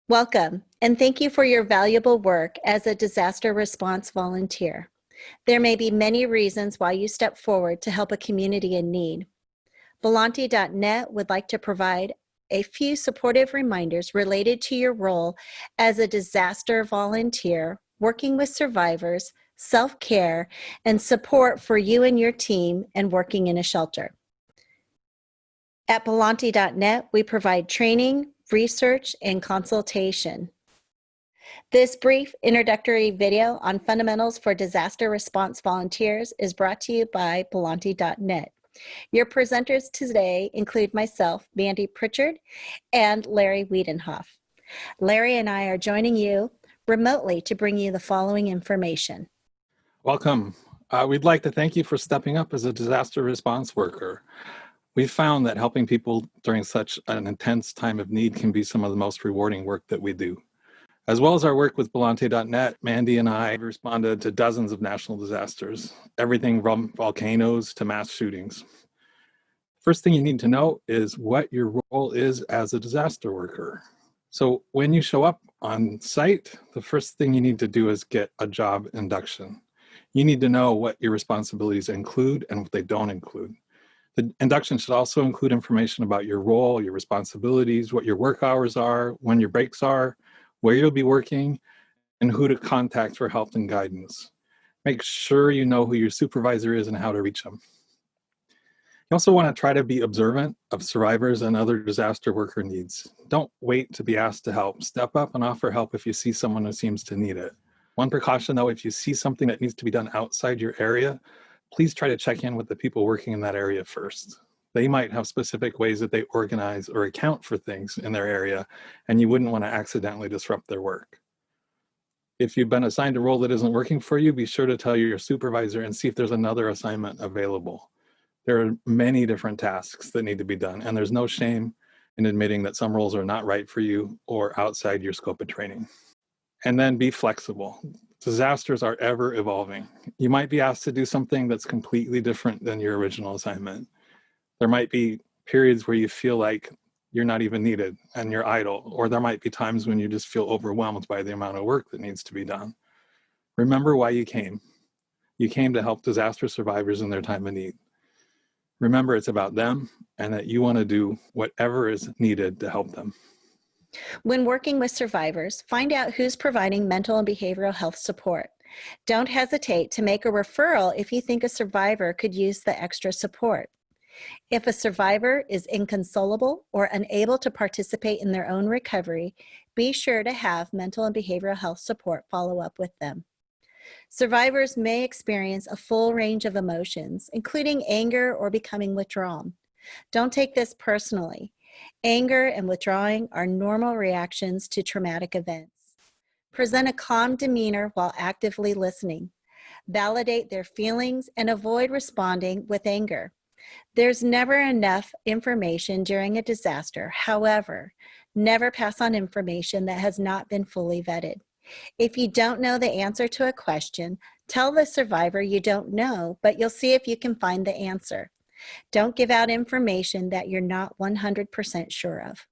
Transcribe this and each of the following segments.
Welcome, and thank you for your valuable work as a disaster response volunteer. There may be many reasons why you step forward to help a community in need. Belanti.net would like to provide a few supportive reminders related to your role as a disaster volunteer, working with survivors, self-care, and support for you and your team and working in a shelter. At Belanti.net, we provide training, research, and consultation. This brief introductory video on fundamentals for disaster response volunteers is brought to you by Belanti.net. Your presenters today include myself, Mandy Pritchard, and Larry Wiedenhoff. Larry and I are joining you remotely to bring you the following information. Welcome. We'd like to thank you for stepping up as a disaster response worker. We've found that helping people during such an intense time of need can be some of the most rewarding work that we do. As well as our work with Belanti.net, Mandy and I responded to dozens of national disasters, everything from volcanoes to mass shootings. First thing you need to know is what your role is as a disaster worker. So when you show up on site, the first thing you need to do is get a job induction. You need to know what your responsibilities include and what they don't include. The induction should also include information about your role, your responsibilities, what your work hours are, when your breaks are, where you'll be working, and who to contact for help and guidance. Make sure you know who your supervisor is and how to reach them. You also want to try to be observant of survivors and other disaster worker needs. Don't wait to be asked to help. Step up and offer help if you see someone who seems to need it. One precaution though, if you see something that needs to be done outside your area, please try to check in with the people working in that area first. They might have specific ways that they organize or account for things in their area, and you wouldn't want to accidentally disrupt their work. If you've been assigned a role that isn't working for you, be sure to tell your supervisor and see if there's another assignment available. There are many different tasks that need to be done, and there's no shame in admitting that some roles are not right for you or outside your scope of training. And then be flexible. Disasters are ever evolving. You might be asked to do something that's completely different than your original assignment. There might be periods where you feel like you're not even needed and you're idle, or there might be times when you just feel overwhelmed by the amount of work that needs to be done. Remember why you came. You came to help disaster survivors in their time of need. Remember it's about them and that you want to do whatever is needed to help them. When working with survivors, find out who's providing mental and behavioral health support. Don't hesitate to make a referral if you think a survivor could use the extra support. If a survivor is inconsolable or unable to participate in their own recovery, be sure to have mental and behavioral health support follow up with them. Survivors may experience a full range of emotions, including anger or becoming withdrawn. Don't take this personally. Anger and withdrawing are normal reactions to traumatic events. Present a calm demeanor while actively listening. Validate their feelings and avoid responding with anger. There's never enough information during a disaster. However, never pass on information that has not been fully vetted. If you don't know the answer to a question, tell the survivor you don't know, but you'll see if you can find the answer. Don't give out information that you're not 100% sure of.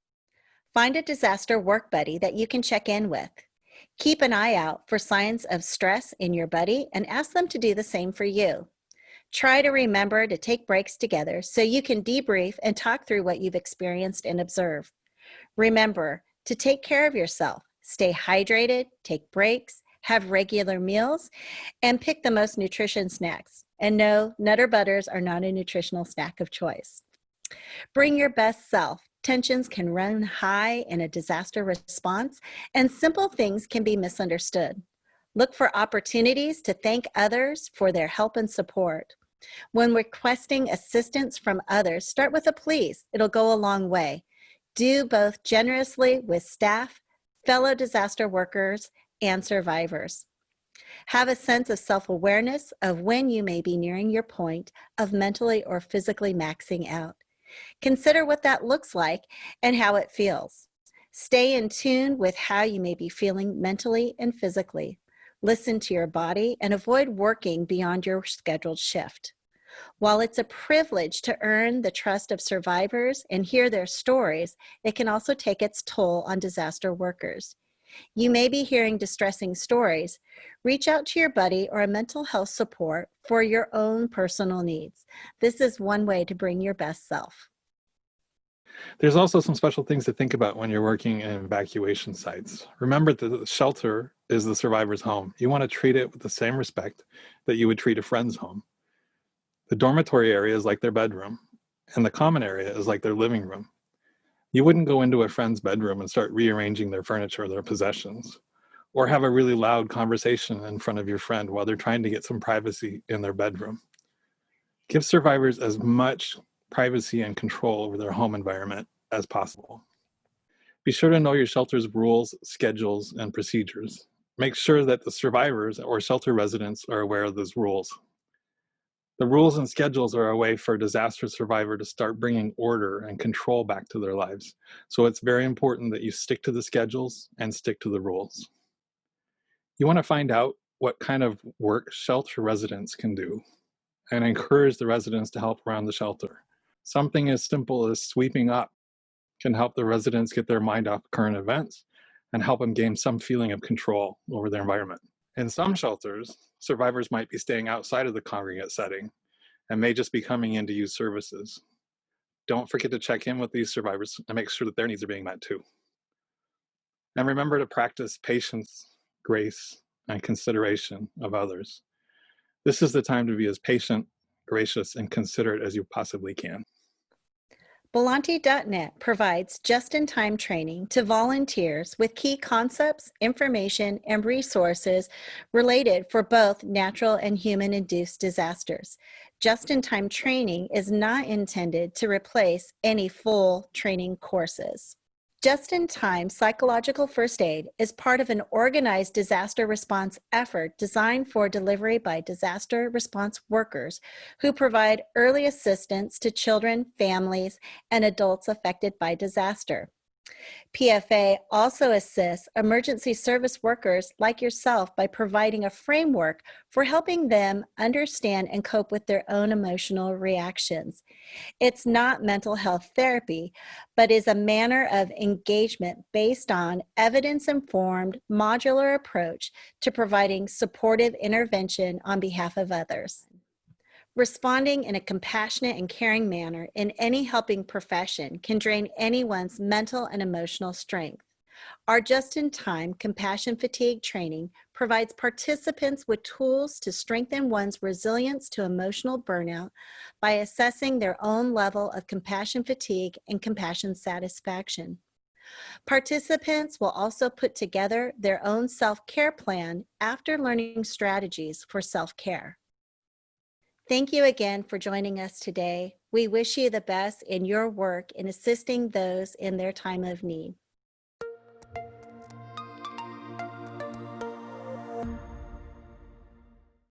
Find a disaster work buddy that you can check in with. Keep an eye out for signs of stress in your buddy and ask them to do the same for you. Try to remember to take breaks together so you can debrief and talk through what you've experienced and observed. Remember to take care of yourself. Stay hydrated, take breaks, have regular meals, and pick the most nutritious snacks. And no, Nutter Butters are not a nutritional snack of choice. Bring your best self. Tensions can run high in a disaster response, and simple things can be misunderstood. Look for opportunities to thank others for their help and support. When requesting assistance from others, start with a please. It'll go a long way. Do both generously with staff, fellow disaster workers, and survivors. Have a sense of self-awareness of when you may be nearing your point of mentally or physically maxing out. Consider what that looks like and how it feels. Stay in tune with how you may be feeling mentally and physically. Listen to your body and avoid working beyond your scheduled shift. While it's a privilege to earn the trust of survivors and hear their stories, it can also take its toll on disaster workers. You may be hearing distressing stories. Reach out to your buddy or a mental health support for your own personal needs. This is one way to bring your best self. There's also some special things to think about when you're working in evacuation sites. Remember that the shelter is the survivor's home. You want to treat it with the same respect that you would treat a friend's home. The dormitory area is like their bedroom, and the common area is like their living room. You wouldn't go into a friend's bedroom and start rearranging their furniture or their possessions, or have a really loud conversation in front of your friend while they're trying to get some privacy in their bedroom. Give survivors as much privacy and control over their home environment as possible. Be sure to know your shelter's rules, schedules, and procedures. Make sure that the survivors or shelter residents are aware of those rules. The rules and schedules are a way for a disaster survivor to start bringing order and control back to their lives. So it's very important that you stick to the schedules and stick to the rules. You want to find out what kind of work shelter residents can do and encourage the residents to help around the shelter. Something as simple as sweeping up can help the residents get their mind off current events and help them gain some feeling of control over their environment. In some shelters, survivors might be staying outside of the congregate setting and may just be coming in to use services. Don't forget to check in with these survivors and make sure that their needs are being met too. And remember to practice patience, grace, and consideration of others. This is the time to be as patient, gracious, and considerate as you possibly can. Belanti.net provides just-in-time training to volunteers with key concepts, information, and resources related for both natural and human-induced disasters. Just-in-time training is not intended to replace any full training courses. Just-in-time psychological first aid is part of an organized disaster response effort designed for delivery by disaster response workers who provide early assistance to children, families, and adults affected by disaster. PFA also assists emergency service workers like yourself by providing a framework for helping them understand and cope with their own emotional reactions. It's not mental health therapy, but is a manner of engagement based on evidence-informed, modular approach to providing supportive intervention on behalf of others. Responding in a compassionate and caring manner in any helping profession can drain anyone's mental and emotional strength. Our just-in-time compassion fatigue training provides participants with tools to strengthen one's resilience to emotional burnout by assessing their own level of compassion fatigue and compassion satisfaction. Participants will also put together their own self-care plan after learning strategies for self-care. Thank you again for joining us today. We wish you the best in your work in assisting those in their time of need.